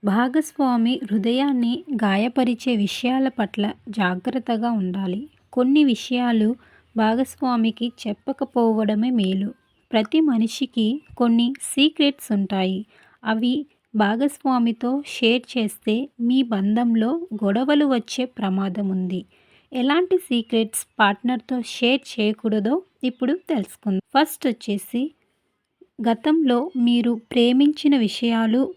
భాగస్వామి హృదయాన్ని గాయపరిచే విషయాల పట్ల జాగ్రత్తగా ఉండాలి. కొన్ని విషయాలు భాగస్వామికి చెప్పకపోవడమే మేలు. ప్రతి మనిషికి కొన్ని సీక్రెట్స్ ఉంటాయి. అవి భాగస్వామితో షేర్ చేస్తే మీ బంధంలో గొడవలు వచ్చే ప్రమాదం ఉంది. ఎలాంటి సీక్రెట్స్ పార్ట్నర్తో షేర్ చేయకూడదో ఇప్పుడు తెలుసుకుందాం. ఫస్ట్ వచ్చేసి గతంలో మీరు ప్రేమించిన విషయాలు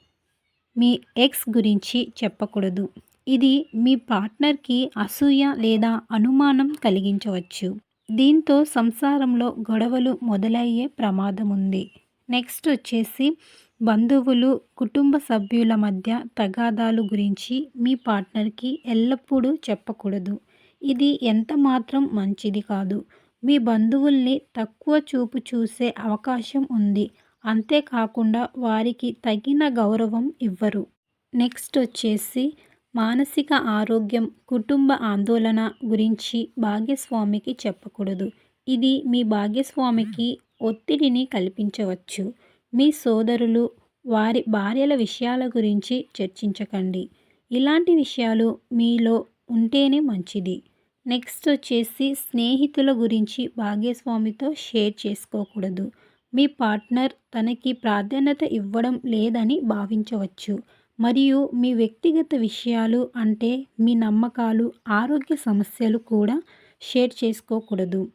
మీ ఎక్స్ గురించి చెప్పకూడదు. ఇది మీ పార్ట్నర్కి అసూయ లేదా అనుమానం కలిగించవచ్చు. దీంతో సంసారంలో గొడవలు మొదలయ్యే ప్రమాదం ఉంది. నెక్స్ట్ వచ్చేసి బంధువులు, కుటుంబ సభ్యుల మధ్య తగాదాలు గురించి మీ పార్ట్నర్కి ఎల్లప్పుడూ చెప్పకూడదు. ఇది ఎంత మాత్రం మంచిది కాదు. మీ బంధువుల్ని తక్కువ చూపు చూసే అవకాశం ఉంది. అంతేకాకుండా వారికి తగిన గౌరవం ఇవ్వరు. నెక్స్ట్ వచ్చేసి మానసిక ఆరోగ్యం, కుటుంబ ఆందోళన గురించి భాగస్వామికి చెప్పకూడదు. ఇది మీ భాగస్వామికి ఒత్తిడిని కల్పించవచ్చు. మీ సోదరులు, వారి భార్యల విషయాల గురించి చర్చించకండి. ఇలాంటి విషయాలు మీలో ఉంటేనే మంచిది. నెక్స్ట్ వచ్చేసి స్నేహితుల గురించి భాగస్వామితో షేర్ చేసుకోకూడదు. మీ పార్ట్నర్ తనకి ప్రాధాన్యత ఇవ్వడం లేదని భావించవచ్చు. మరియు మీ వ్యక్తిగత విషయాలు అంటే మీ నమ్మకాలు, ఆరోగ్య సమస్యలు కూడా షేర్ చేసుకోకూడదు.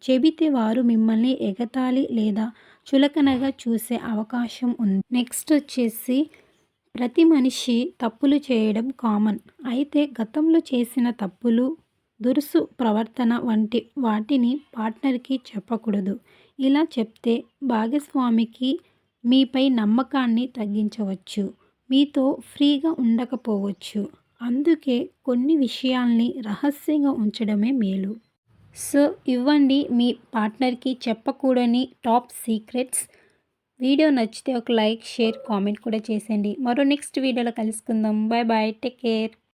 చెబితే వారు మిమ్మల్ని ఎగతాళి లేదా చులకనగా చూసే అవకాశం ఉంది. నెక్స్ట్ వచ్చేసి ప్రతి మనిషి తప్పులు చేయడం కామన్. అయితే గతంలో చేసిన తప్పులు, దురుసు ప్రవర్తన వంటి వాటిని పార్ట్నర్కి చెప్పకూడదు. ఇలా చెప్తే భాగస్వామికి మీపై నమ్మకాన్ని తగ్గించవచ్చు. మీతో ఫ్రీగా ఉండకపోవచ్చు. అందుకే కొన్ని విషయాల్ని రహస్యంగా ఉంచడమే మేలు. సో ఇవ్వండి మీ పార్ట్నర్కి చెప్పకూడని టాప్ సీక్రెట్స్. వీడియో నచ్చితే ఒక లైక్, షేర్, కామెంట్ కూడా చేసేయండి. మరో నెక్స్ట్ వీడియోలో కలుసుకుందాం. Bye bye, take care.